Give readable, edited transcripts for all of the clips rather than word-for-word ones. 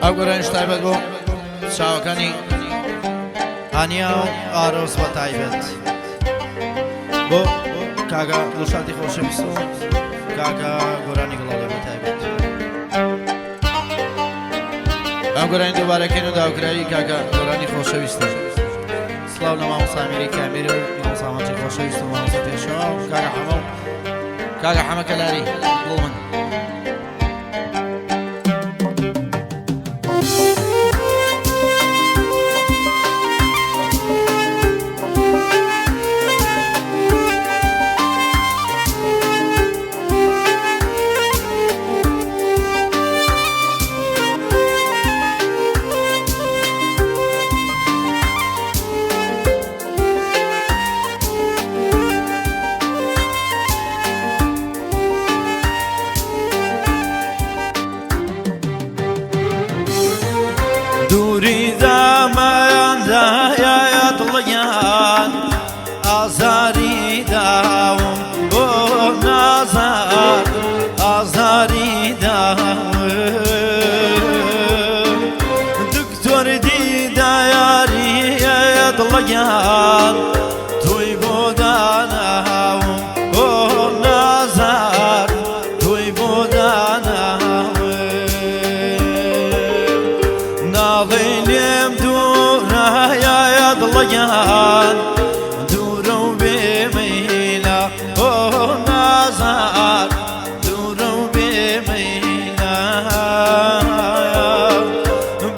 ئەو گەرانش تایبەت بۆ چاوەکانی هانیا و ئارۆز بە تایبەت بۆ کاکە دڵشادی خۆشەویست و کاکە گۆرانی گڵاڵێ بە تایبەت ئەم گۆرانی دووبارەکەین و داوکراوی کاکە گۆرانی خۆشەویستە سڵاو لە مامۆستا ئەمیری کامێرە و مامۆستا ماچی خۆشەویست و مامۆستا پێشەوا و کاکە حەمە کەلاری گوڵ من دووری دامەیان دایە دڵیان ئازاری داوم بۆ نازار ئازاری داوم دکتۆر دیدایاریە دڵیان توی بۆ داناوم بۆ نازار توی بۆ داناوم ناڵێ لێم دوورایە دڵیان دوورە و بێمەیلا بۆ نازار دوورە و بێمەیلا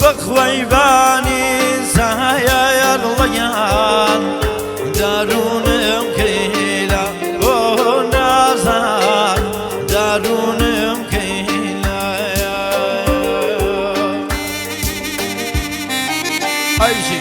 بەخوای بانی زایە دڵیان دارونم کەیلا بۆ نازار دارونم کەیلا ئایشی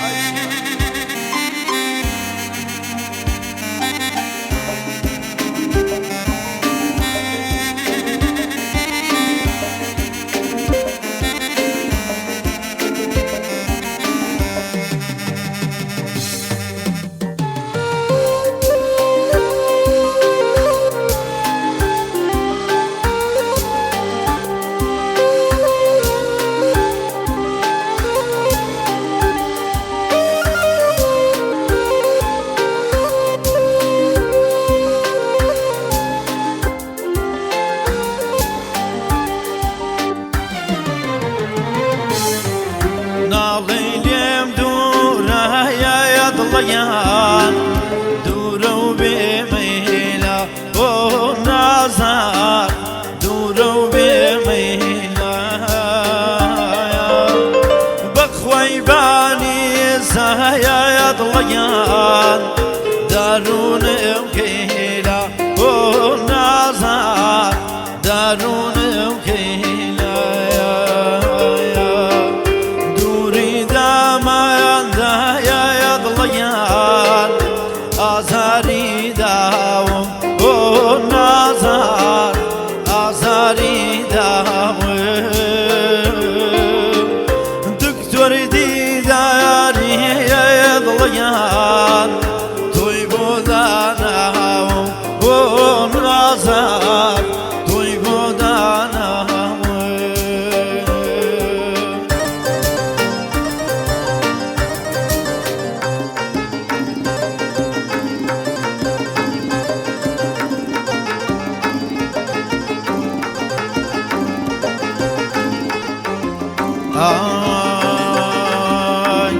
ناڵێ لێم دوورایە دڵیان دوورە و بێمەیلا بۆ نازار دوورە و بێمەیلا بەخوای بانی زایە دڵیان دارونم کەیلا بۆ نازار دارونم کەیلا ئازاری داوم بۆ نازار ئازاری داوم دکتۆر دیداریە دڵیان تۆی بۆ داناوم بۆ نازار تۆی بۆ داناوم ئای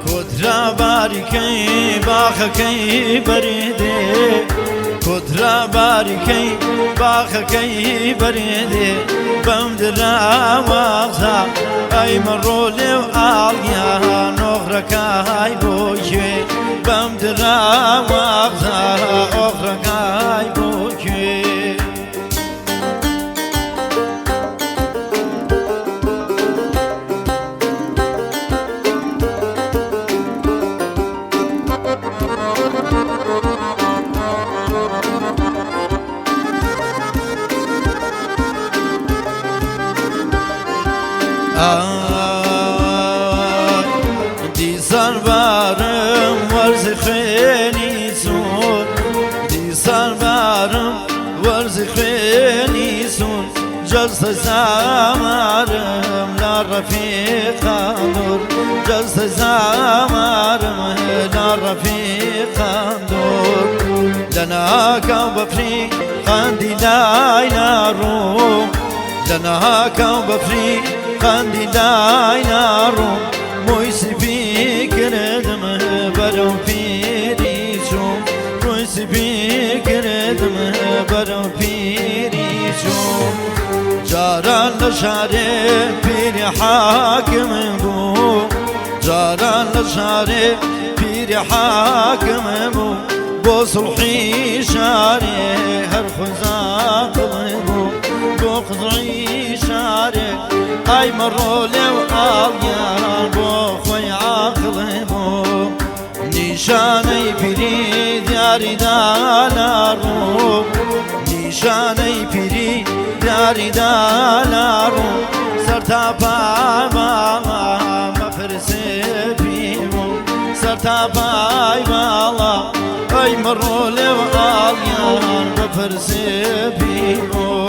کۆترا باریکەی باخەکەی بەرێدێ کۆترا باریکەی باخەکەی بەرێدێ بەم دراوەغزا ئەی مەڕۆ لێو ئاڵیان ئۆغرەکای بۆ کوێ بەم دراوەغزا ئۆغرەکای بۆ کوێ دیسان بارم وەرزی خوێنی چوون دیسان بارم وەرزی خوێنی چوون جلسة زمارم لا رفيق دور جلسة زمارم لا رفيق دور لنا كوب فري قندي لا روم لنا كوب فري قندي لا روم موسبي كردم برو بيريشوم موسبي كردم برو بيريشوم جاران لشاري بيري حاكم بو جاران لشاري بيري حاكم بو صلحي شاري هر خزاق بو بو خضري شاري اي مرو لو آليان بو خوي عاقل بو نشاني بيري دياري دالارو نشاني بيري دياري دالارو سرتابا ما فرسي بيمو سرتابا بالا اي مرو لو آليان بفرسي بيمو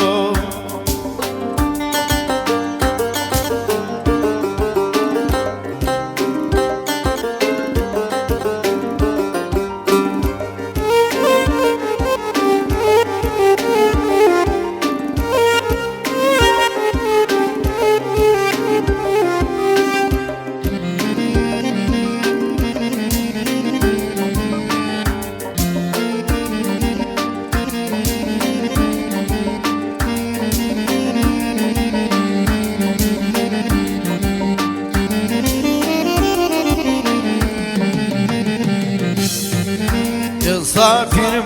يصافر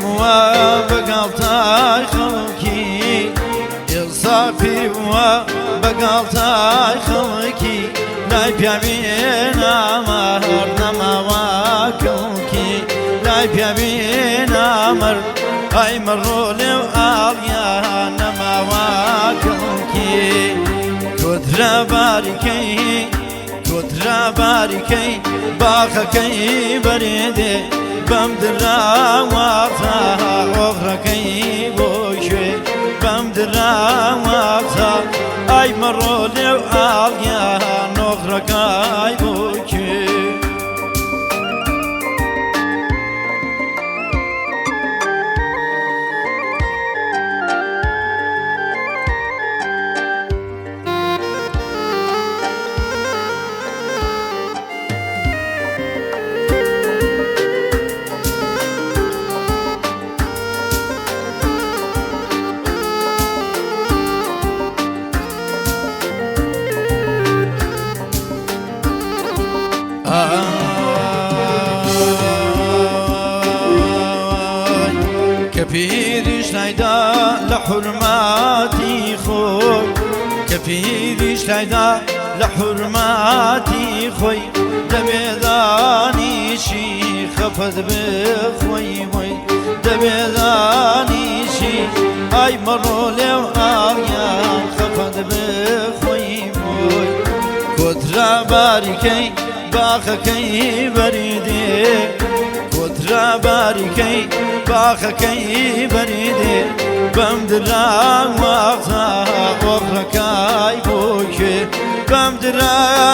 بقالتاي خلقي يصافر بقالتاي خلقي لا بيامينا مهر نما واكوكي لا بيامينا مر اي مرو لو آليا نما واكوكي كدرا باركي باخكي بريدي بمدرا وقتا أغرقي بوشي بمدرا وقتا أي مرو لو آليا نغرقي بوشي كفيرش نايدا لحرماتي خوي كفيرش نايدا لحرماتي خوي دبيداني شي خفض بخوي وي دبيداني شي اي مرو لو آليا خفض بخوي وي كترا باركي باخكي بريدي كترا باركي باخكي بريدي بمدرا وقتا وغركاي بوشي بمدرا